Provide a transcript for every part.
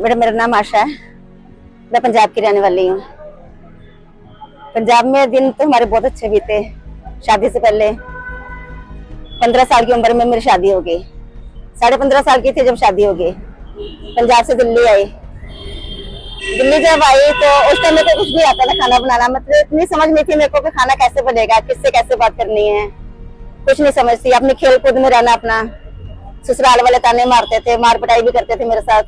मेरा नाम आशा है। मैं पंजाब की रहने वाली हूँ। पंजाब में दिन तो हमारे बहुत अच्छे बीते। शादी से पहले 15 साल की उम्र में मेरी शादी हो गई। 15.5 साल की थी जब शादी हो गई। पंजाब से दिल्ली आई। दिल्ली जब आई तो उस टाइम मेरे को कुछ भी आता था खाना बनाना, मतलब इतनी समझ नहीं थी मेरे को कि खाना कैसे बनेगा, किससे कैसे बात करनी है, कुछ नहीं समझती। अपने खेल कूद में रहना अपना। ससुराल वाले ताने मारते थे, मार पिटाई भी करते थे मेरे साथ।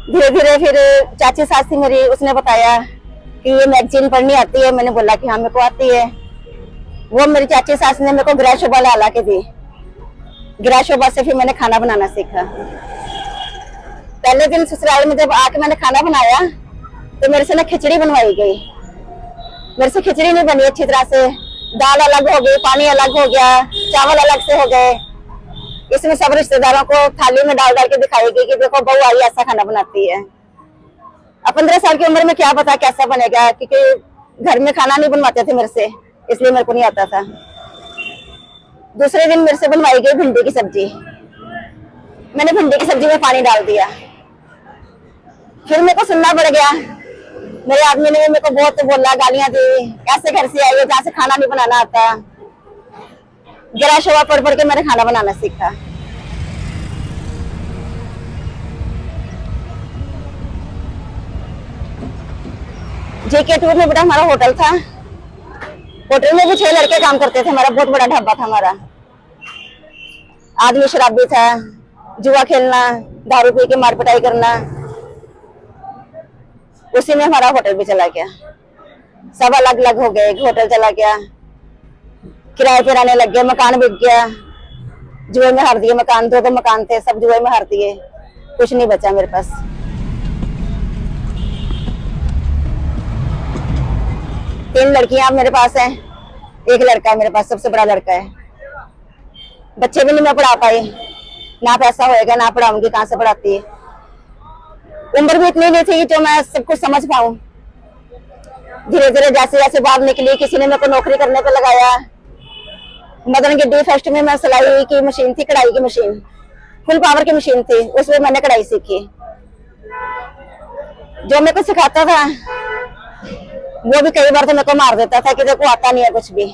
धीरे धीरे फिर चाची सास थी मेरी, उसने बताया कि ये मैगजीन पढ़नी आती है। मैंने बोला कि हाँ मेरे को आती है। वो मेरी चाची सास ने मेरे को गृह शोभा ला के दी। गृह शोभा से फिर मैंने खाना बनाना सीखा। पहले दिन ससुराल में जब आके मैंने खाना बनाया तो मेरे से ना खिचड़ी बनवाई गई। मेरे से खिचड़ी नहीं बनी अच्छी तरह से। दाल अलग हो गई, पानी अलग हो गया, चावल अलग से हो गए। इसमें सब रिश्तेदारों को थाली में डाल डाल के दिखाई गई कि देखो बहू आई ऐसा खाना बनाती है। अब 15 साल की उम्र में क्या पता कैसा बनेगा, क्योंकि घर में खाना नहीं बनवाते थे मेरे से, इसलिए मेरे को नहीं आता था। दूसरे दिन मेरे से बनवाई गई भिंडी की सब्जी। मैंने भिंडी की सब्जी में पानी डाल दिया। फिर मेरे को सुनना पड़ गया। मेरे आदमी ने मेरे को बहुत बोला, गालियां दी, ऐसे घर से आई है जहाँ से खाना नहीं बनाना आता। गृह शोभा पढ़ पढ़ के मैंने खाना बनाना सीखा। JK टूर में बड़ा हमारा होटल था। होटल में भी 6 लड़के काम करते थे। हमारा बहुत बड़ा ढाबा था हमारा। आदमी शराबी था, जुआ खेलना, दारू पी के मार पिटाई करना, उसी में हमारा होटल भी चला गया। सब अलग अलग हो गए। होटल चला गया, किराए पे रहने लग गए, मकान बिक गया, जुए में हार दिए मकान। 2 मकान थे, सब जुए में हार दिए, कुछ नहीं बचा मेरे पास। तीन लड़कियां मेरे पास हैं, एक लड़का है मेरे पास, सबसे बड़ा लड़का है। बच्चे भी नहीं मैं पढ़ा पाई, ना पैसा होएगा ना पढ़ाऊंगी, कहाँ से पढ़ाती है। उम्र भी इतनी नहीं थी जो मैं सब कुछ समझ पाऊं। धीरे धीरे जैसे जैसे बात निकली, किसी ने मेरे को नौकरी करने पे लगाया। मदन गिड्डी फेस्ट में मैं सिलाई की मशीन थी, कढ़ाई की मशीन, फुल पावर की मशीन थी, उसमें मैंने कढ़ाई सीखी। जो मेरे को सिखाता था वो भी कई बार तो मेरे को मार देता था कि देखो आता नहीं है कुछ भी।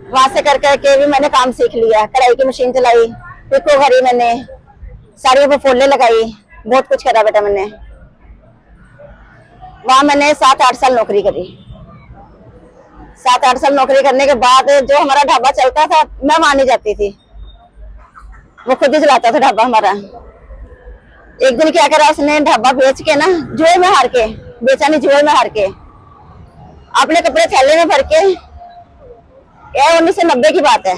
वहां से कर करके भी मैंने काम सीख लिया। कढ़ाई की मशीन चलाई, पिको भरी मैंने, साड़ियों पे फोल्डे लगाई, बहुत कुछ करा बेटा मैंने। वहां मैंने 7-8 साल नौकरी करी। 7-8 साल नौकरी करने के बाद जो हमारा ढाबा चलता था, मैं वहां नहीं जाती थी, वो खुद ही चलाता था ढाबा हमारा। एक दिन क्या करा उसने, ढाबा बेच के ना, जुए में हार के बेचा, नहीं जुए में हार के अपने कपड़े थैले में भर के, 1990 की बात है,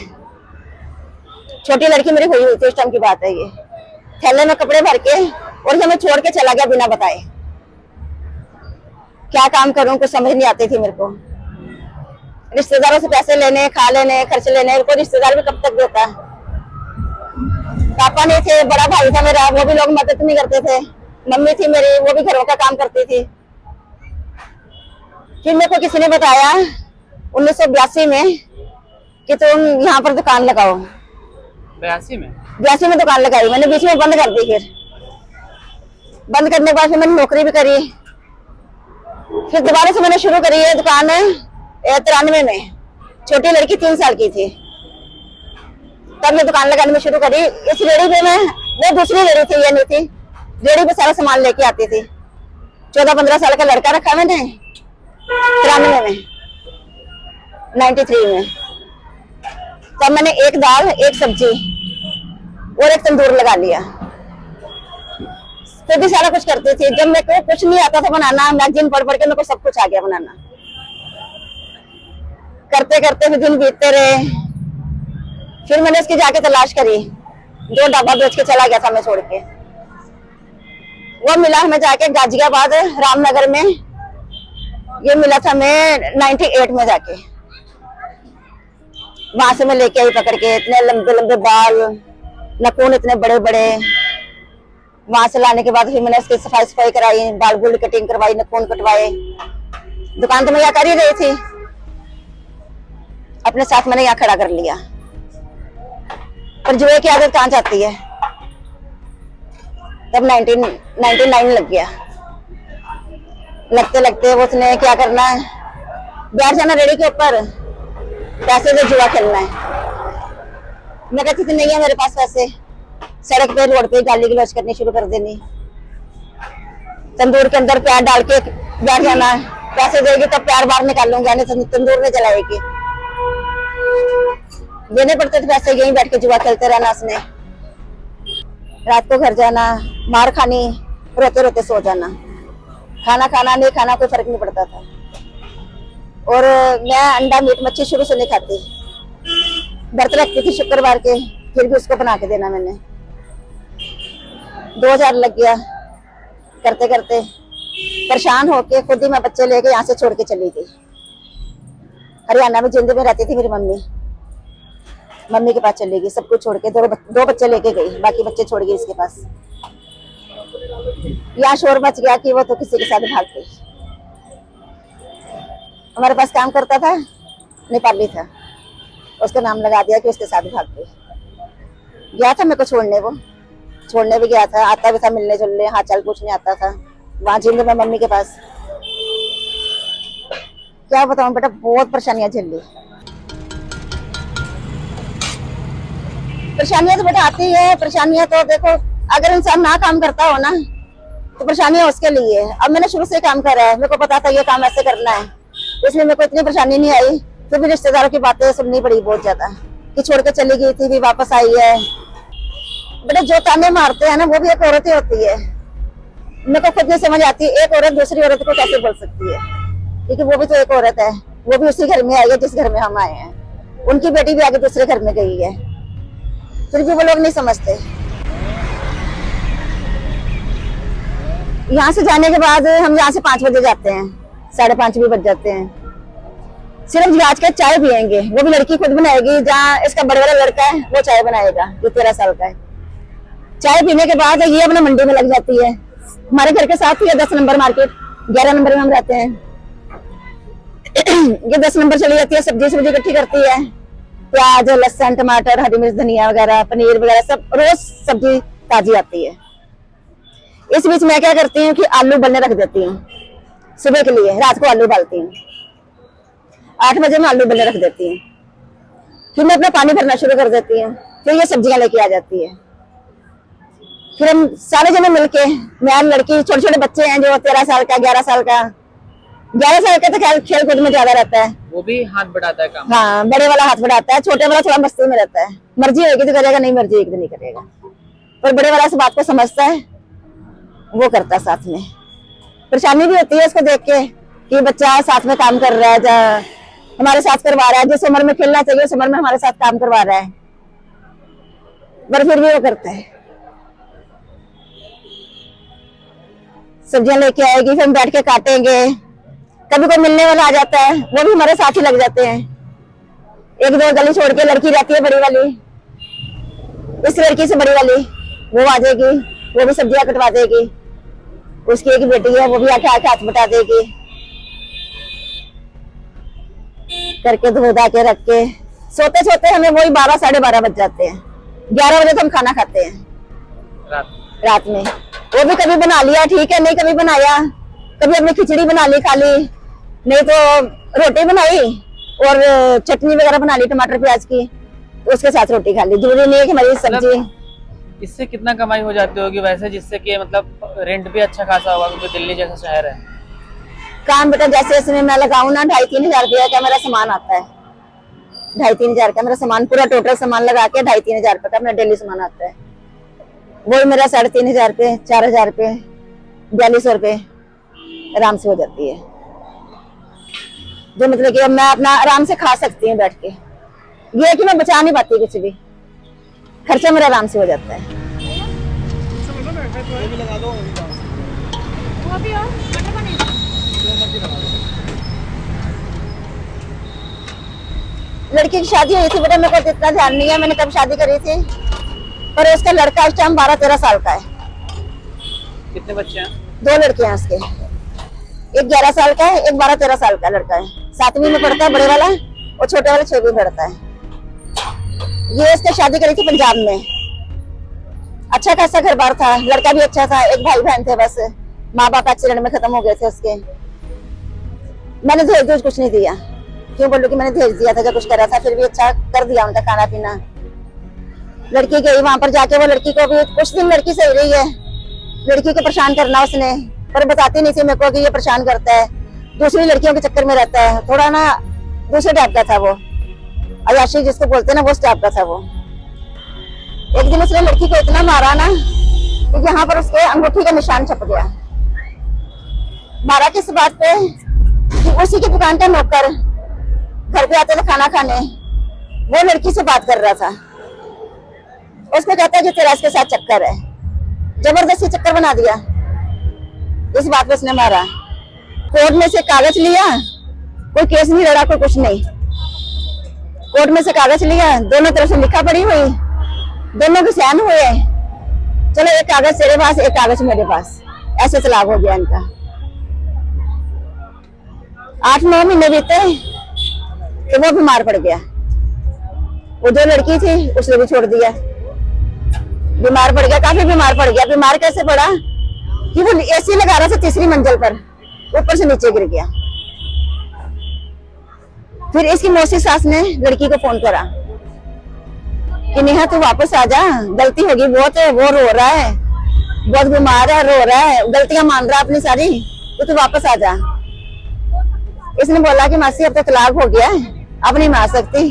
छोटी लड़की मेरी हुई थी उस टाइम की बात है ये, थैले में कपड़े भर के और हमें छोड़ के चला गया बिना बताए। क्या काम करूं कुछ समझ नहीं आती थी मेरे को। रिश्तेदारों से पैसे लेने, खा लेने, खर्च लेने, कोई रिश्तेदार भी कब तक देता। पापा नहीं थे, बड़ा भाई था मेरा, वो भी लोग मदद नहीं करते थे। मम्मी थी मेरी, वो भी घरों का काम करती थी। फिर मेरे को किसी ने बताया 1982 में कि तुम यहाँ पर दुकान लगाओ। 82 में दुकान लगाई मैंने, बीच में बंद कर दी। फिर बंद करने के बाद फिर मैंने नौकरी भी करी। फिर दोबारा से मैंने शुरू करी है दुकान 93 में। छोटी लड़की 3 साल की थी तब मैं दुकान लगाने में शुरू करी। इस रेडी पे मैं, वो दूसरी रेडी थी, ये नहीं थी। रेडी पे सारा सामान लेके आती थी। 14-15 साल का लड़का रखा मैंने 93 में, 93 में। तब मैंने एक दाल, एक सब्जी और एक तंदूर लगा लिया। खुद ही सारा कुछ करती थी। जब मेरे को कुछ नहीं आता था बनाना, मैगजीन पढ़ पढ़ के मेरे को सब कुछ आ गया बनाना। करते करते फिर दिन बीतते रहे। फिर मैंने उसकी जाके तलाश करी। 2 ढाबा बेच के चला गया था मैं छोड़ के। वो मिला हमें जाके गाजियाबाद रामनगर में। ये मिला था मैं 98 में जाके। वहां से मैं लेके आई पकड़ के, इतने लंबे लंबे बाल, नखून इतने बड़े बड़े। वहां से लाने के बाद फिर मैंने इसकी सफाई कराई, बाल बुल कटिंग करवाई, नखून कटवाए। दुकान तो मैं यहाँ कर ही रही थी, अपने साथ मैंने यहाँ खड़ा कर लिया। पर जुए की आदत कहाँ जाती है। तब 1999 लग गया। लगते लगते उसने क्या करना है, बैठ जाना रेडी के ऊपर, पैसे से जुआ खेलना है। मैं कहती थी नहीं है मेरे पास पैसे, सड़क पे रोड पे गाली गलौज करनी शुरू कर देनी। तंदूर के अंदर प्यार डाल के बैठ जाना, पैसे देगी तब प्यार बाहर निकालूंगा, नहीं तंदूर में जलाएगी। देने पड़ते थे पैसे, यहीं बैठ के जुआ खेलते रहना उसने। रात को घर जाना, मार खानी, रोते रोते सो जाना। खाना खाना नहीं खाना कोई फर्क नहीं पड़ता था। और मैं अंडा मीट मच्छी शुरू से नहीं खाती, व्रत रखती थी शुक्रवार के, फिर भी उसको बना के देना मैंने। 2000 लग गया करते करते, परेशान होके खुद ही मैं बच्चे लेके यहाँ से छोड़ के चली गई। हरियाणा में जिंद में रहती थी मेरी मम्मी के पास चली गई, सब कुछ छोड़ के। दो बच्चे लेके गई, बाकी बच्चे छोड़ गई इसके पास। यहाँ शोर मच गया कि वो तो किसी के साथ भाग गई। हमारे पास काम करता था, नेपाली था, उसका नाम लगा दिया कि उसके साथ भाग गई। गया था मेरे को छोड़ने भी गया था, आता भी था मिलने जुलने, हाथ चाल पूछने आता था वहां जिंद में मम्मी के पास। क्या बताऊं बेटा, बहुत परेशानियां झेली। परेशानियां तो बेटा आती है, परेशानियां तो देखो अगर इंसान ना काम करता हो ना तो परेशानियां उसके लिए। अब मैंने शुरू से काम करा है, मेरे को पता था ये काम ऐसे करना है, इसलिए मेरे को इतनी परेशानी नहीं आई। फिर भी रिश्तेदारों की बातें सुननी पड़ी बहुत ज्यादा, कि छोड़ के चली गई थी भी वापस आई है। बेटा जो ताने मारते हैं ना वो भी एक औरत ही होती है। मेरे को खुद नहीं समझ आती एक औरत दूसरी औरत को कैसे बोल सकती है, क्योंकि वो भी तो एक औरत है, वो भी उसी घर में आई है जिस घर में हम आए हैं। उनकी बेटी भी आगे दूसरे घर में गई है, फिर भी वो लोग नहीं समझते। यहाँ से जाने के बाद हम यहाँ से 5 बजे जाते हैं, 5:30 भी बज जाते हैं। सिर्फ आज के चाय पियेंगे, वो भी लड़की खुद बनाएगी। जहाँ इसका बड़े वाला लड़का है वो चाय बनाएगा, जो 13 साल का है। चाय पीने के बाद ये अपना मंडी में लग जाती है। हमारे घर के साथ ही है 10 नंबर मार्केट, 11 नंबर में हम रहते हैं। ये 10 नंबर चली जाती है, सब्जी इकट्ठी करती है, प्याज लहसुन टमाटर हरी मिर्च धनिया वगैरह पनीर वगैरह सब, रोज सब्जी ताजी आती है। इस बीच मैं क्या करती हूँ कि आलू उबलने रख देती हूँ सुबह के लिए, रात को आलू उबालती हूँ। 8 बजे मैं आलू उबलने रख देती हूँ, फिर मैं अपना पानी भरना शुरू कर देती हूँ, फिर ये सब्जियां लेके आ जाती है। फिर हम सारे जने मिलके, मैं लड़की, छोटे छोटे बच्चे हैं जो 13 साल का 11 साल का 11 साल का तो खेल कूद में ज्यादा रहता है, वो भी हाथ बढ़ाता है काम। हाँ, बड़े वाला हाथ बढ़ाता है, छोटे वाला थोड़ा मस्ती में रहता है। मर्जी होगी तो करेगा, नहीं मर्जी एक दिन नहीं करेगा। पर बड़े वाला इस बात को समझता है, वो करता है साथ में। परेशानी भी होती है उसको देख के कि बच्चा साथ में काम कर रहा है, हमारे साथ करवा रहा है, जिस उम्र में खेलना चाहिए उस उम्र में हमारे साथ काम करवा रहा है, पर फिर भी वो करता है। सब्जियां लेके आएगी, फिर हम बैठ के काटेंगे। कभी कोई मिलने वाला आ जाता है, वो भी हमारे साथ ही लग जाते हैं। 1-2 गली छोड़ के लड़की रहती है बड़ी वाली, इस लड़की से बड़ी वाली वो आ जाएगी, वो भी सब्जियां कटवा देगी। उसकी एक बेटी है, वो भी आके हाथ बटा देगी। करके धो धा के रख के सोते सोते हमें वही 12 साढ़े 12 बज जाते हैं। 11 बजे तो हम खाना खाते हैं रात में। वो भी कभी बना लिया ठीक है, नहीं कभी बनाया, कभी अपनी खिचड़ी बना ली खा ली, नहीं तो रोटी बनाई और चटनी वगैरह बना ली टमाटर प्याज की, उसके साथ रोटी खा ली। जरूरी नहीं है कि हमारी सब्जी। इससे कितना कमाई हो जाती होगी वैसे, जिससे कि मतलब रेंट भी अच्छा खासा होगा क्योंकि दिल्ली जैसा शहर है। काम बेटा जैसे इसमें मैं लगाऊं ना 2,500-3 हजार रुपया का मेरा सामान आता है। 2,500-3 हजार का मेरा सामान, पूरा टोटल सामान लगा के 2,500-3 हजार रुपये का मेरा डेली सामान आता है। वही मेरा 3,500 हजार पे 4,000 रुपये 4,200 रुपये आराम से हो जाती है। जो मतलब कि मैं अपना आराम से खा सकती हूँ बैठ के। ये है कि मैं बचा नहीं पाती कुछ भी, खर्चा मेरा आराम से हो जाता है। लड़की की शादी हुई थी बेटा, मेरे को इतना ध्यान नहीं है मैंने कब शादी करी थी, पर उसका लड़का इस टाइम 12-13 साल का है। कितने बच्चे हैं? 2 लड़के हैं उसके, एक 11 साल का है, एक 12-13 साल का लड़का है। 7वीं में पढ़ता है बड़े वाला, और छोटे वाला 6वीं में पढ़ता है। ये इसने शादी करी थी पंजाब में, अच्छा खासा घर बार था, लड़का भी अच्छा था, एक भाई बहन थे, बस माँ बाप एक्सीडेंट में खत्म हो गए थे उसके। मैंने दहेज कुछ नहीं दिया, क्यों बोलूं कि मैंने दहेज दिया था, क्या कुछ करा था, फिर भी अच्छा कर दिया उनका खाना पीना। लड़की गई वहां पर जाके, वो लड़की को भी कुछ दिन लड़की सही रही है, लड़की को परेशान करना उसने, पर बताती नहीं थी मेरे को कि ये परेशान करता है, दूसरी लड़कियों के चक्कर में रहता है, थोड़ा ना दूसरे टाइप का था वो, अयाशी जिसको बोलते हैं ना, वो उस टाइप का था वो। एक दिन उसने लड़की को इतना मारा ना कि यहाँ पर उसके अंगूठी का निशान छप गया। मारा किस बात पे कि उसी की दुकान का नौकर घर पे आते थे खाना खाने, वो लड़की से बात कर रहा था, उसको कहता है कि तेरा इसके साथ चक्कर है, जबरदस्ती चक्कर बना दिया, इस बात पे उसने मारा। कोर्ट में से कागज लिया, कोई केस नहीं लड़ा, कोई कुछ नहीं, कोर्ट में से कागज लिया, दोनों तरफ से लिखा पड़ी हुई, दोनों के साइन हुए, चलो एक कागज तेरे पास, एक कागज मेरे पास, ऐसे तलाक हो गया इनका। 8-9 महीने बीते कि वो बीमार पड़ गया, वो जो लड़की थी उसने भी छोड़ दिया, बीमार पड़ गया, काफी बीमार पड़ गया। बीमार कैसे पड़ा कि वो एसी लगा रहा था तीसरी मंजिल पर, ऊपर से नीचे गिर गया। फिर इसकी मौसी सास ने लड़की को फोन करा कि नेहा तू वापस आ जा, गलती होगी बहुत, वो रो रहा है, बहुत बीमार है, रो रहा है, गलतियां मान रहा है अपनी सारी, तो तू वापस आ जा। इसने बोला कि मासी अब तो तलाक हो गया है, अब नहीं मार सकती।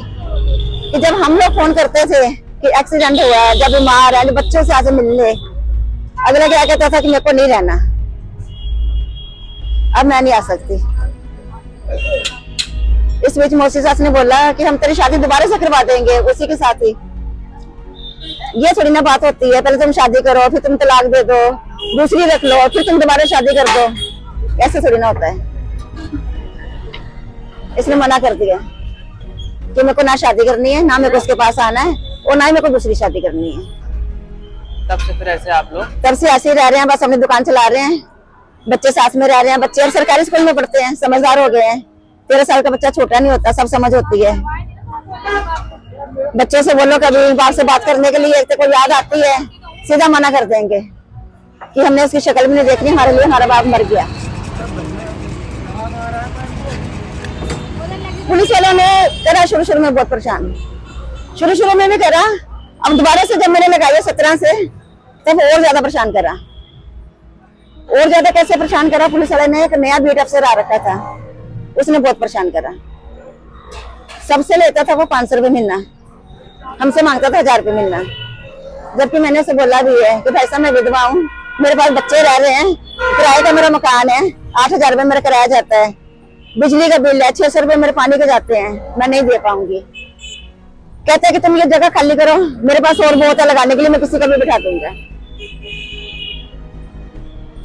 कि जब हम लोग फोन करते थे कि एक्सीडेंट हुआ है, जब बीमार है, बच्चों से आके मिलने, अगला क्या कहता था कि मेरे को नहीं रहना, अब मैं नहीं आ सकती। इस बीच मौसी सास ने बोला कि हम तेरी शादी दोबारा से करवा देंगे उसी के साथ ही। ये थोड़ी ना बात होती है, पहले तुम शादी करो, फिर तुम तलाक दे दो, दूसरी रख लो, फिर तुम दोबारा शादी कर दो, ऐसे थोड़ी ना होता है। इसने मना कर दिया कि मेरे को ना शादी करनी है, ना मेरे को उसके पास आना है, और ना ही मेरे को दूसरी शादी करनी है। तब से फिर ऐसे आप लोग? तब से ऐसे ही रह रहे हैं, बस अपनी दुकान चला रहे हैं, बच्चे साथ में रह रहे हैं, बच्चे सरकारी स्कूल में पढ़ते हैं, समझदार हो गए हैं। 13 साल का बच्चा छोटा नहीं होता, सब समझ होती है। बच्चों से बोलो कभी बाप से बात करने के लिए, एक तो कोई याद आती है, सीधा मना कर देंगे कि हमने उसकी शक्ल भी नहीं देखनी, हमारे लिए हमारा बाप मर गया। पुलिस वालों ने करा शुरू में बहुत परेशान, शुरू में भी करा, अब दोबारा से जब मैंने लगाई 17 से, तब और ज्यादा परेशान करा। और ज्यादा कैसे परेशान करा, पुलिस वाले ने एक नया बीट अफसर आ रखा था, उसने बहुत परेशान करा। सबसे लेता था वो 500 रुपये महीना, हमसे मांगता था 1000 रुपये महीना, जबकि मैंने उसे बोला भी है कि भाई साहब मैं विधवा हूँ, मेरे पास बच्चे रह रहे हैं, किराए का मेरा मकान है, 8000 रुपये मेरा किराया जाता है, बिजली का बिल है, 600 रुपये मेरे पानी के जाते हैं, मैं नहीं दे पाऊंगी। कहते हैं कि तुम ये जगह खाली करो, मेरे पास और बहुत है लगाने के लिए, मैं किसी का भी बिठा दूंगा।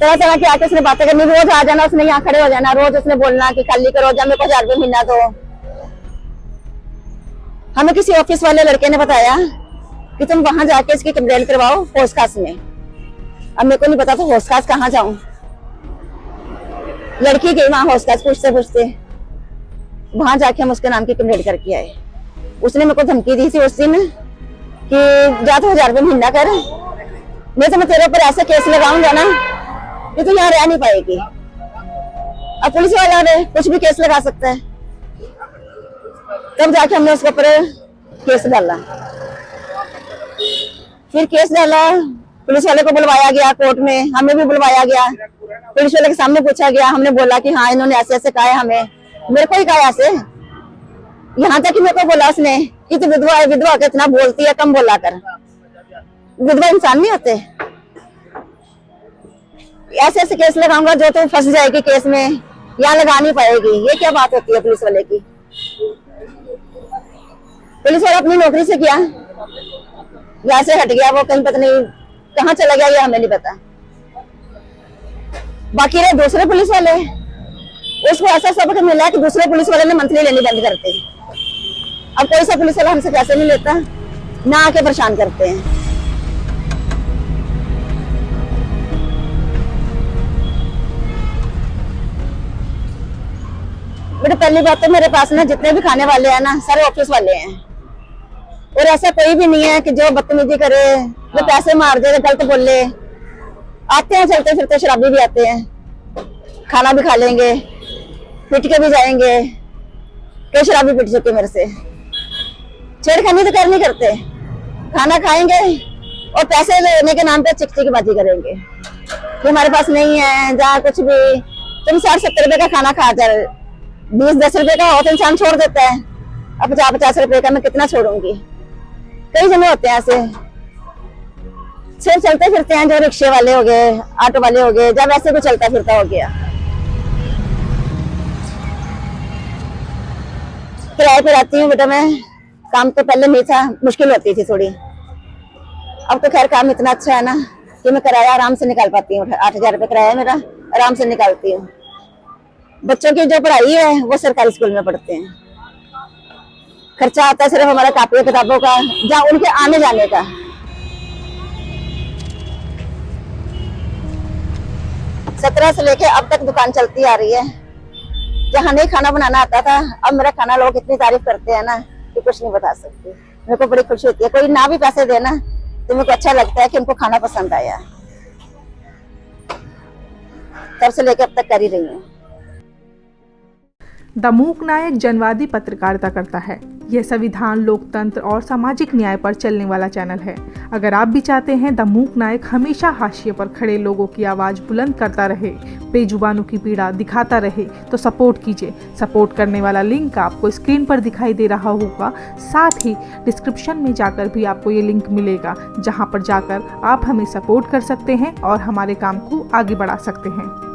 तरह तरह की आके उसने बातें करनी, रोज आ जाना, उसने यहाँ खड़े हो जाना, रोज उसने बोलना कि खाली करो, जब मेरे को 1000 रुपये महीना दो। हमें किसी ऑफिस वाले लड़के ने बताया कि तुम वहां जाके इसकी कंप्लेन करवाओ होशखास में। अब मेरे को नहीं पता था होशखास कहाँ जाऊं, लड़की गई वहां होशखास पूछते पूछते, वहां जाके हम उसके नाम की कंप्लेंट करके आए। उसने मेरे को धमकी दी थी उस दिन कि जा तो 1000 रुपये महीना कर, नहीं तो मैं तेरे ऊपर ऐसा केस लगाऊंगा ना कि तू यहाँ रह नहीं पाएगी। अब पुलिस वाला ने कुछ भी केस लगा सकता है, तब जाके हमने उसके ऊपर केस डाला। फिर केस डाला, पुलिस वाले को बुलवाया गया कोर्ट में, हमें भी बुलवाया गया, पुलिस वाले के सामने पूछा गया, हमने बोला कि हाँ इन्होंने ऐसे ऐसे कहा है हमें, मेरे को ही कहा ऐसे, यहाँ तक कि मेरे को बोला उसने कि तू विधवा है, विधवा के इतना बोलती है, कम बोला कर, विधवा इंसान नहीं होते। ऐसे ऐसे केस लगाऊंगा जो तू फंस जाएगी केस में, यहाँ लगा नहीं पाएगी। ये क्या बात होती है पुलिस वाले की? पुलिस वाला अपनी नौकरी से किया, यहाँ से हट गया, वो कहीं पता नहीं कहाँ चला गया, ये हमें नहीं पता। बाकी रहे दूसरे पुलिस वाले, उसको ऐसा सबक मिला कि दूसरे पुलिस वाले ने मंथली लेनी बंद करते। अब कोई सा पुलिस वाला हमसे पैसे नहीं लेता, ना आके परेशान करते हैं। बेटा पहली बात तो मेरे पास ना जितने भी खाने वाले हैं ना, सारे ऑफिस वाले हैं, और ऐसा कोई भी नहीं है कि जो बदतमीजी करे जो पैसे मार दे, गलत बोले, आते हैं चलते फिरते शराबी भी आते हैं, खाना भी खा लेंगे, पिट के भी जाएंगे। कई शराबी पिट चुके मेरे से। छेड़खानी तो कर नहीं करते, खाना खाएंगे और पैसे लेने के नाम पे चिकचिकबाजी करेंगे कि हमारे पास नहीं है, जहाँ कुछ भी तुम 60-70 रुपए का खाना खा जा, 20-10 रुपए का हो तो इंसान छोड़ देता है, अब 50-50 रुपए का मैं कितना छोड़ूंगी। कई जने होते हैं ऐसे, सिर्फ चलते फिरते हैं, जो रिक्शे वाले हो गए, ऑटो वाले हो गए, जब ऐसे भी चलता फिरता हो गया। किराए पे रहती हूँ बेटा मैं, काम तो पहले नहीं था, मुश्किल होती थी थोड़ी, अब तो खैर काम इतना अच्छा है ना कि मैं किराया आराम से निकाल पाती हूँ। 8,000 रुपये किराया मेरा, आराम से निकालती हूँ। बच्चों की जो पढ़ाई है वो सरकारी स्कूल में पढ़ते हैं, खर्चा आता है सिर्फ हमारा कापी किताबों का, जहाँ उनके आने जाने का। सत्रह से लेके अब तक दुकान चलती आ रही है। जहाँ नहीं खाना बनाना आता था, अब मेरा खाना लोग इतनी तारीफ करते हैं ना कि कुछ नहीं बता सकती। मेरे को बड़ी खुशी होती है, कोई ना भी पैसे देना तो मेरे को अच्छा लगता है कि उनको खाना पसंद आया। तब से लेकर अब तक कर ही रही हूँ। द मूक नायक जनवादी पत्रकारिता करता है। यह संविधान, लोकतंत्र और सामाजिक न्याय पर चलने वाला चैनल है। अगर आप भी चाहते हैं द मूक नायक हमेशा हाशिए पर खड़े लोगों की आवाज़ बुलंद करता रहे, बेजुबानों की पीड़ा दिखाता रहे, तो सपोर्ट कीजिए। सपोर्ट करने वाला लिंक आपको स्क्रीन पर दिखाई दे रहा होगा, साथ ही डिस्क्रिप्शन में जाकर भी आपको ये लिंक मिलेगा, जहाँ पर जाकर आप हमें सपोर्ट कर सकते हैं और हमारे काम को आगे बढ़ा सकते हैं।